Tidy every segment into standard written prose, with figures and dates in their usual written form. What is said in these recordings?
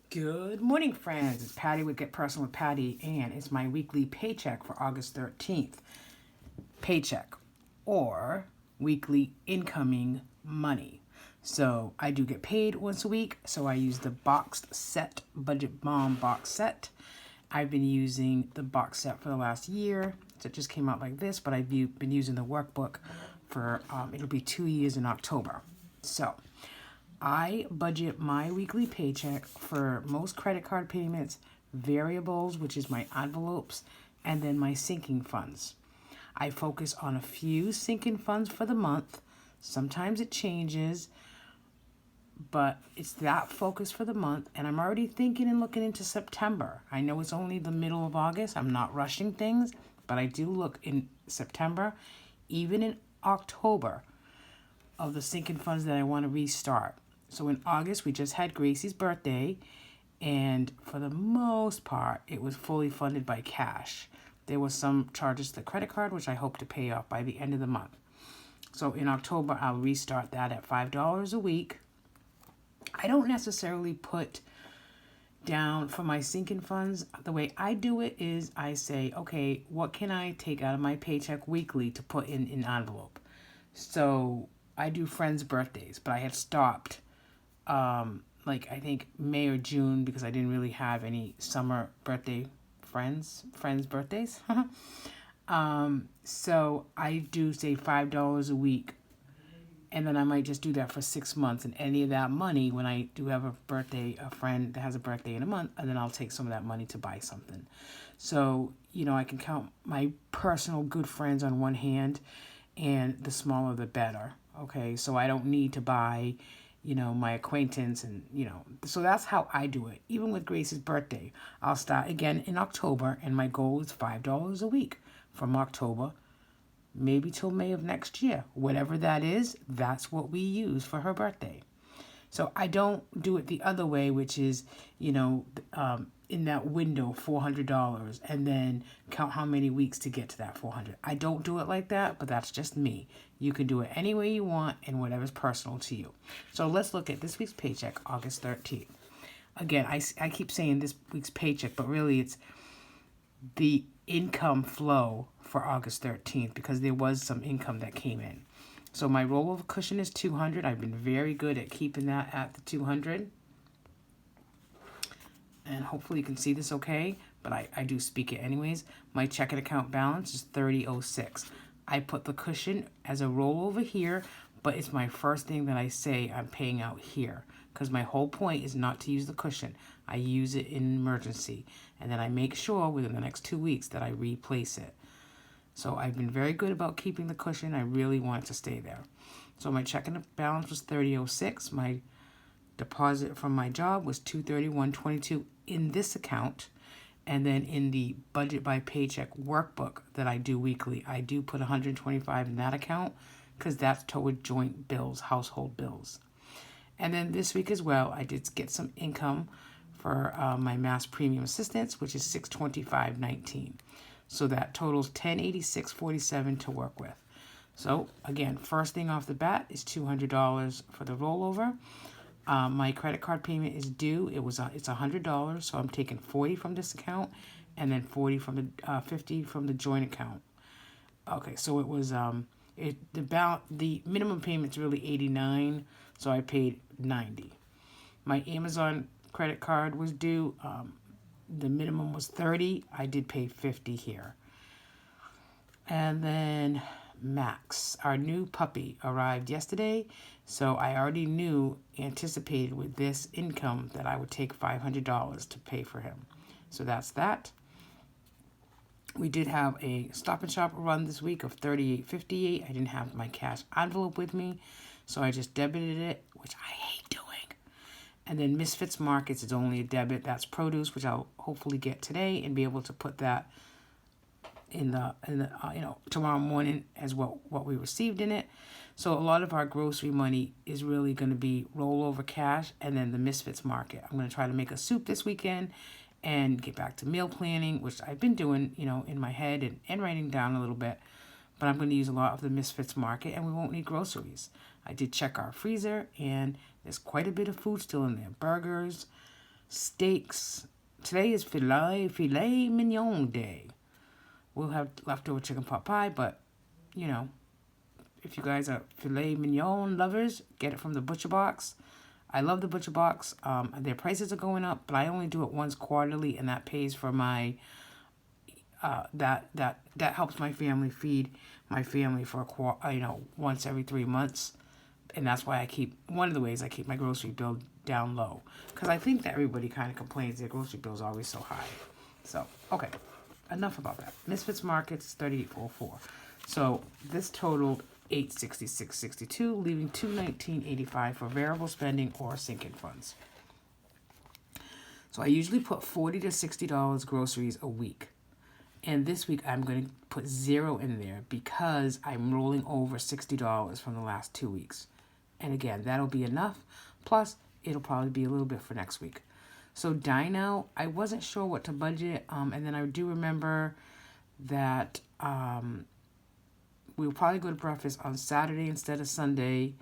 Good morning, friends. It's Patty with Get Personal with Patty, and it's my weekly paycheck for August 13th. Paycheck or weekly incoming money. So I do get paid once a week, so I use the boxed set, Budget Bomb box set. I've been using the box set for the last year. So it just came out like this, but I've been using the workbook for, it'll be 2 years in October. So I budget my weekly paycheck for most credit card payments, variables, which is my envelopes, and then my sinking funds. I focus on a few sinking funds for the month. Sometimes it changes, but it's that focus for the month. And I'm already thinking and looking into September. I know it's only the middle of August. I'm not rushing things, but I do look in September, even in October, of the sinking funds that I want to restart. So in August, we just had Gracie's birthday, and for the most part, it was fully funded by cash. There was some charges to the credit card, which I hope to pay off by the end of the month. So in October, I'll restart that at $5 a week. I don't necessarily put down for my sinking funds. The way I do it is I say, okay, what can I take out of my paycheck weekly to put in an envelope? So I do friends' birthdays, but I had stopped I think May or June because I didn't really have any summer birthday friends birthdays. So I do say $5 a week, and then I might just do that for 6 months. And any of that money, when I do have a friend that has a birthday in a month, and then I'll take some of that money to buy something. So I can count my personal good friends on one hand, and the smaller the better. Okay, so I don't need to buy my acquaintance, and so that's how I do it. Even with Grace's birthday, I'll start again in October, and my goal is $5 a week from October maybe till May of next year. Whatever that is, that's what we use for her birthday. So I don't do it the other way, which is, in that window, $400, and then count how many weeks to get to that 400. I don't do it like that, but that's just me. You can do it any way you want and whatever's personal to you. So let's look at this week's paycheck, August 13th. Again, I keep saying this week's paycheck, but really it's the income flow for August 13th because there was some income that came in. So my rollover cushion is 200. I've been very good at keeping that at the 200. And hopefully you can see this okay, but I do speak it anyways. My checking account balance is 3006. I put the cushion as a rollover here, but it's my first thing that I say I'm paying out here because my whole point is not to use the cushion. I use it in emergency, and then I make sure within the next 2 weeks that I replace it. So I've been very good about keeping the cushion. I really want it to stay there. So my checking balance was 3006. My deposit from my job was $231.22 in this account. And then in the budget by paycheck workbook that I do weekly, I do put $125 in that account because that's toward joint bills, household bills. And then this week as well, I did get some income for my mass premium assistance, which is $625.19. So that totals $1086.47 to work with. So again, first thing off the bat is $200 for the rollover. My credit card payment is due. It's $100, so I'm taking $40 from this account, and then $50 from the joint account. Okay, so it was the minimum payment's really $89, so I paid $90. My Amazon credit card was due. The minimum was $30. I did pay $50 here, and then Max, our new puppy, arrived yesterday, so I already anticipated with this income that I would take $500 to pay for him. So that's that. We did have a Stop and Shop run this week of $38.58. I didn't have my cash envelope with me, so I just debited it, which I hate doing. And then Misfits Markets is only a debit. That's produce, which I'll hopefully get today and be able to put that in the tomorrow morning as what we received in it. So a lot of our grocery money is really going to be rollover cash and then the Misfits Market. I'm going to try to make a soup this weekend and get back to meal planning, which I've been doing, in my head and writing down a little bit. But I'm going to use a lot of the Misfits Market, and we won't need groceries. I did check our freezer, and there's quite a bit of food still in there. Burgers, steaks. Today is filet mignon day. We'll have leftover chicken pot pie, but, you know, if you guys are filet mignon lovers, get it from the butcher box. I love the butcher box. Their prices are going up, but I only do it once quarterly, and that pays for my that helps my family feed my family for once every 3 months, and that's why one of the ways I keep my grocery bill down low, because I think that everybody kind of complains their grocery bill is always so high. So okay, enough about that. Misfits Markets 3844. So this totaled $866.62, leaving $219.85 for variable spending or sinking funds. So I usually put $40 to $60 groceries a week. And this week I'm going to put $0 in there because I'm rolling over $60 from the last 2 weeks. And again, that'll be enough. Plus, it'll probably be a little bit for next week. So dine out, I wasn't sure what to budget. And then I do remember that we'll probably go to breakfast on Saturday instead of Sunday.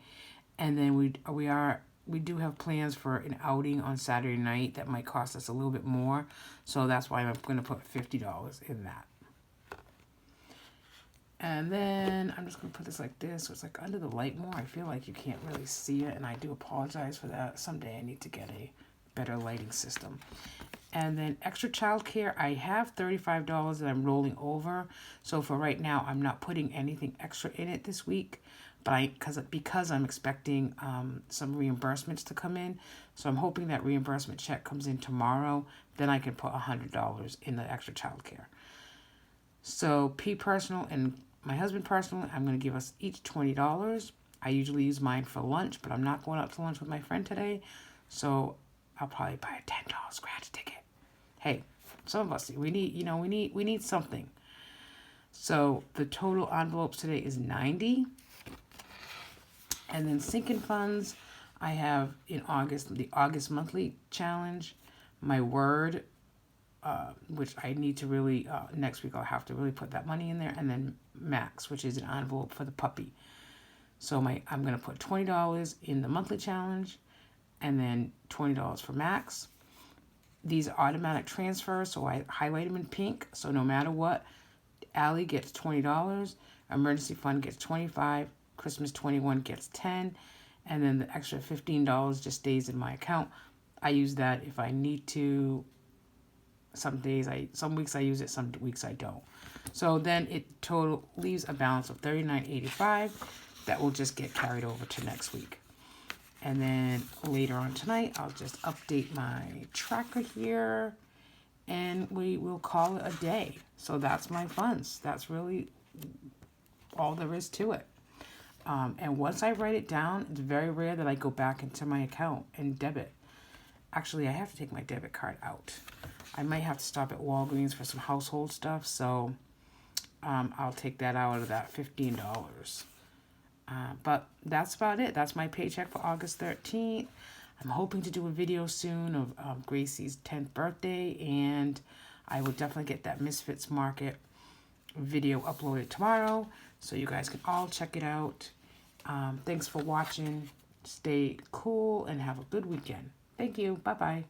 And then we do have plans for an outing on Saturday night that might cost us a little bit more. So that's why I'm going to put $50 in that. And then I'm just going to put this like this. So it's like under the light more. I feel like you can't really see it. And I do apologize for that. Someday I need to get a better lighting system. And then extra childcare, I have $35 that I'm rolling over. So for right now, I'm not putting anything extra in it this week. But because I'm expecting some reimbursements to come in. So I'm hoping that reimbursement check comes in tomorrow. Then I can put $100 in the extra childcare. So P personal and my husband personal, I'm going to give us each $20. I usually use mine for lunch, but I'm not going out to lunch with my friend today. So I'll probably buy a $10 scratch ticket. Hey, some of us, we need something. So the total envelopes today is 90. And then sinking funds, I have in August, the August monthly challenge, my word, which I need to really, next week I'll have to really put that money in there. And then max, which is an envelope for the puppy. So I'm going to put $20 in the monthly challenge and then $20 for max. These are automatic transfers, so I highlight them in pink. So no matter what, Allie gets $20, emergency fund gets $25, Christmas 21 gets $10, and then the extra $15 just stays in my account. I use that if I need to. Some weeks I use it, some weeks I don't. So then it total leaves a balance of $39.85 that will just get carried over to next week. And then later on tonight, I'll just update my tracker here and we will call it a day. So that's my funds. That's really all there is to it. And once I write it down, it's very rare that I go back into my account and debit. Actually, I have to take my debit card out. I might have to stop at Walgreens for some household stuff. So I'll take that out of that $15. But that's about it. That's my paycheck for August 13th. I'm hoping to do a video soon of Gracie's 10th birthday, and I will definitely get that Misfits Market video uploaded tomorrow, so you guys can all check it out. Thanks for watching. Stay cool and have a good weekend. Thank you. Bye-bye.